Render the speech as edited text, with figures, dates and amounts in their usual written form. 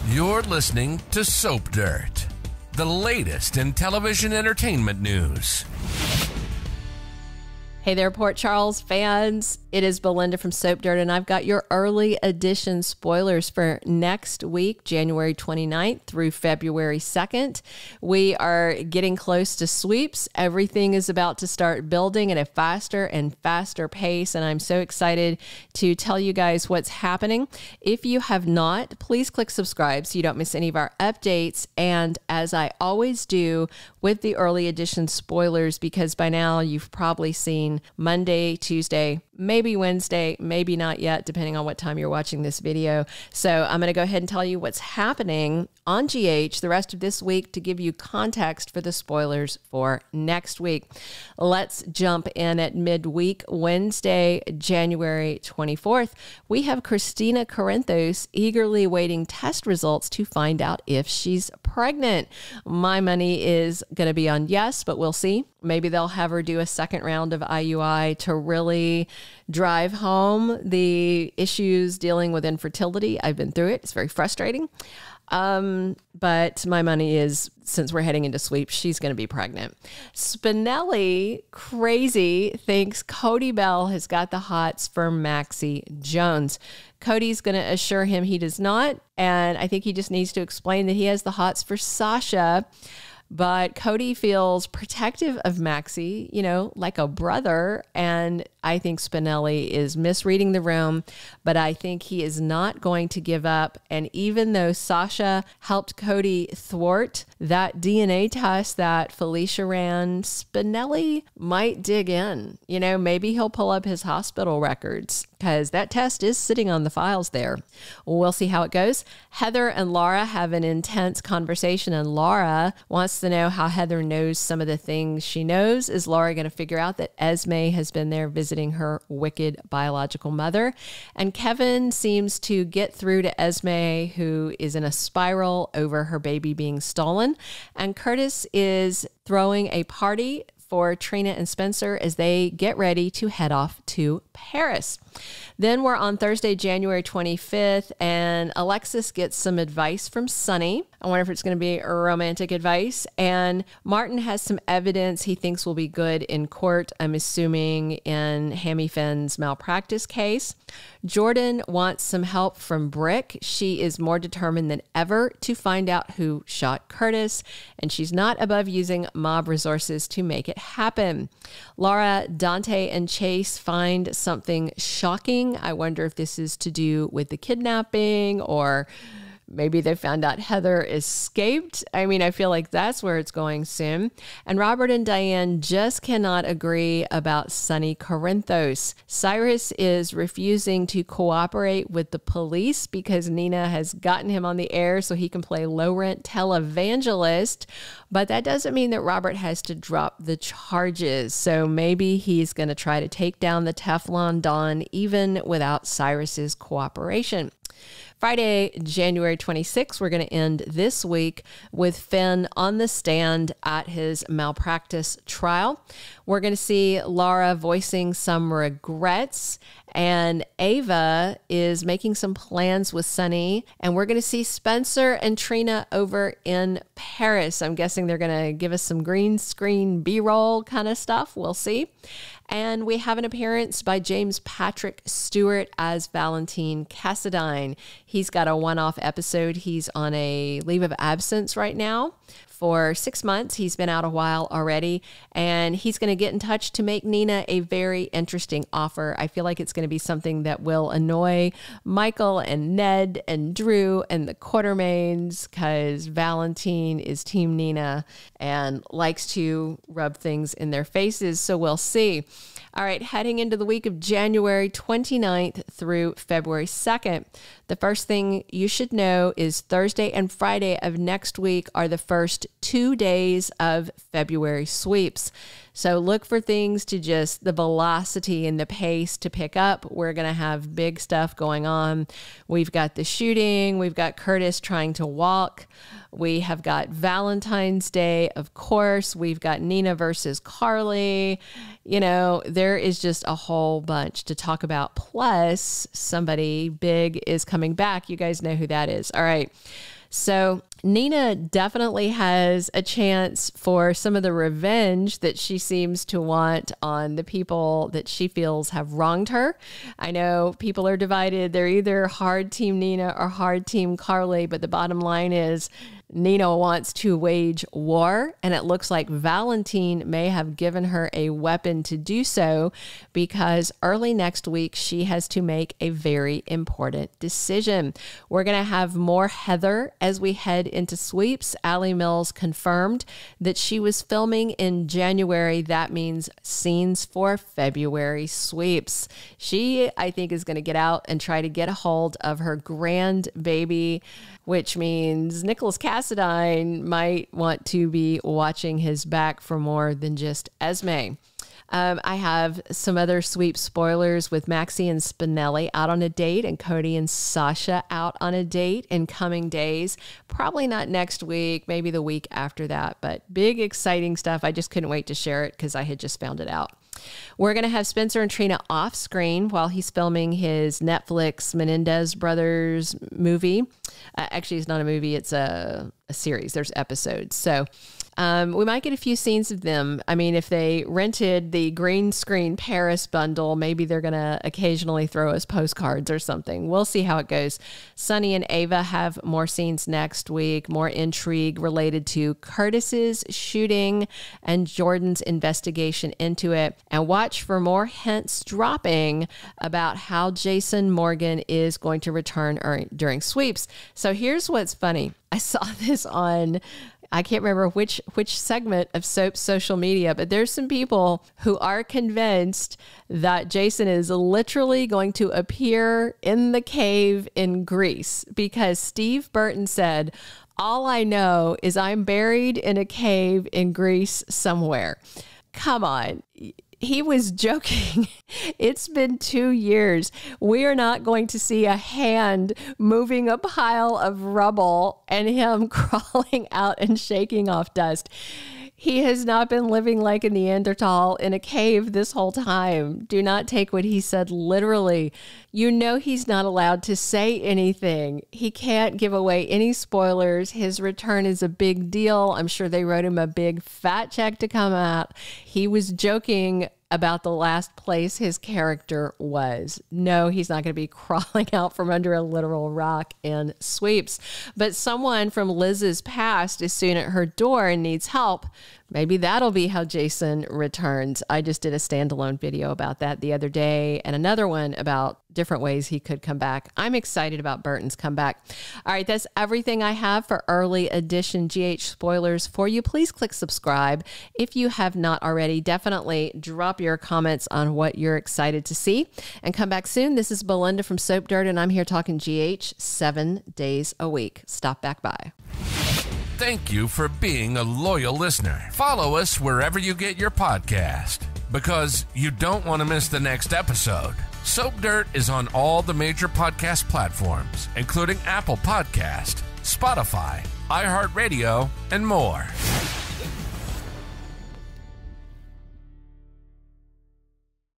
You're listening to Soap Dirt, the latest in television entertainment news. Hey there, Port Charles fans. It is Belinda from Soap Dirt, and I've got your early edition spoilers for next week, January 29th through February 2nd. We are getting close to sweeps. Everything is about to start building at a faster and faster pace, and I'm so excited to tell you guys what's happening. If you have not, please click subscribe so you don't miss any of our updates. And as I always do with the early edition spoilers, because by now you've probably seen Monday, Tuesday, maybe Wednesday, maybe not yet, depending on what time you're watching this video. So I'm going to go ahead and tell you what's happening on GH the rest of this week to give you context for the spoilers for next week. Let's jump in at midweek, Wednesday, January 24th. We have Christina Corinthos eagerly waiting test results to find out if she's pregnant. My money is going to be on yes, but we'll see. Maybe they'll have her do a second round of IUI to really drive home the issues dealing with infertility. I've been through it. It's very frustrating. But my money is, since we're heading into sweep, she's going to be pregnant. Spinelli, crazy, thinks Cody Bell has got the hots for Maxie Jones. Cody's going to assure him he does not. And I think he just needs to explain that he has the hots for Sasha. But Cody feels protective of Maxie, you know, like a brother. And I think Spinelli is misreading the room, but I think he is not going to give up. And even though Sasha helped Cody thwart that DNA test that Felicia ran, Spinelli might dig in. You know, maybe he'll pull up his hospital records because that test is sitting on the files there. We'll see how it goes. Heather and Laura have an intense conversation, and Laura wants to know how Heather knows some of the things she knows. Is Laura going to figure out that Esme has been there visiting her wicked biological mother? And Kevin seems to get through to Esme, who is in a spiral over her baby being stolen. And Curtis is throwing a party for Trina and Spencer as they get ready to head off to Paris. Then we're on Thursday, January 25th, and Alexis gets some advice from Sonny. I wonder if it's going to be romantic advice. And Martin has some evidence he thinks will be good in court, I'm assuming in Hammy Finn's malpractice case. Jordan wants some help from Brick. She is more determined than ever to find out who shot Curtis, and she's not above using mob resources to make it happen. Laura, Dante, and Chase find something shocking. I wonder if this is to do with the kidnapping, or maybe they found out Heather escaped. I mean, I feel like that's where it's going soon. And Robert and Diane just cannot agree about Sonny Corinthos. Cyrus is refusing to cooperate with the police because Nina has gotten him on the air so he can play low-rent televangelist. But that doesn't mean that Robert has to drop the charges. So maybe he's going to try to take down the Teflon Don even without Cyrus's cooperation. Friday, January 26th, we're going to end this week with Finn on the stand at his malpractice trial. We're going to see Laura voicing some regrets, and Ava is making some plans with Sonny, and we're going to see Spencer and Trina over in Paris. I'm guessing they're going to give us some green screen B-roll kind of stuff. We'll see. And we have an appearance by James Patrick Stuart as Valentin Cassadine. He's got a one-off episode. He's on a leave of absence right now for 6 months. He's been out a while already, and he's going to get in touch to make Nina a very interesting offer. I feel like it's going to be something that will annoy Michael and Ned and Drew and the Quartermains, because Valentin is Team Nina and likes to rub things in their faces. So we'll see. All right, heading into the week of January 29th through February 2nd, the first thing you should know is Thursday and Friday of next week are the first 2 days of February sweeps. So look for things to just the velocity and the pace to pick up. We're going to have big stuff going on. We've got the shooting. We've got Curtis trying to walk. We have got Valentine's Day, of course. We've got Nina versus Carly. You know, there is just a whole bunch to talk about. Plus, somebody big is coming back. You guys know who that is. All right. So Nina definitely has a chance for some of the revenge that she seems to want on the people that she feels have wronged her. I know people are divided. They're either hard team Nina or hard team Carly, but the bottom line is Nina wants to wage war, and it looks like Valentin may have given her a weapon to do so, because early next week she has to make a very important decision. We're going to have more Heather as we head into sweeps. Allie Mills confirmed that she was filming in January. That means scenes for February sweeps. She, I think, is going to get out and try to get a hold of her grandbaby, which means Nikolas Cassadine might want to be watching his back for more than just Esme. I have some other sweep spoilers with Maxie and Spinelli out on a date and Cody and Sasha out on a date in coming days. Probably not next week, maybe the week after that, but big exciting stuff. I just couldn't wait to share it because I had just found it out. We're going to have Spencer and Trina off screen while he's filming his Netflix Menendez Brothers movie. Actually, it's not a movie. It's a series. There's episodes. So we might get a few scenes of them. I mean, if they rented the green screen Paris bundle, maybe they're going to occasionally throw us postcards or something. We'll see how it goes. Sunny and Ava have more scenes next week, more intrigue related to Curtis's shooting and Jordan's investigation into it. And watch for more hints dropping about how Jason Morgan is going to return during sweeps. So here's what's funny. I saw this on, I can't remember which segment of Soap's social media, but there's some people who are convinced that Jason is literally going to appear in the cave in Greece, because Steve Burton said, "All I know is I'm buried in a cave in Greece somewhere." Come on. He was joking. It's been 2 years. We are not going to see a hand moving a pile of rubble and him crawling out and shaking off dust. He has not been living like a Neanderthal in a cave this whole time. Do not take what he said literally. You know he's not allowed to say anything. He can't give away any spoilers. His return is a big deal. I'm sure they wrote him a big fat check to come out. He was joking about the last place his character was. No, he's not going to be crawling out from under a literal rock in sweeps. But someone from Liz's past is soon at her door and needs help. Maybe that'll be how Jason returns. I just did a standalone video about that the other day, and another one about different ways he could come back. I'm excited about Burton's comeback. All right, that's everything I have for early edition GH spoilers for you. Please click subscribe. If you have not already, definitely drop your comments on what you're excited to see, and come back soon. This is Belinda from Soap Dirt, and I'm here talking GH 7 days a week. Stop back by. Thank you for being a loyal listener. Follow us wherever you get your podcast, because you don't want to miss the next episode. Soap Dirt is on all the major podcast platforms, including Apple Podcast, Spotify, iHeartRadio, and more.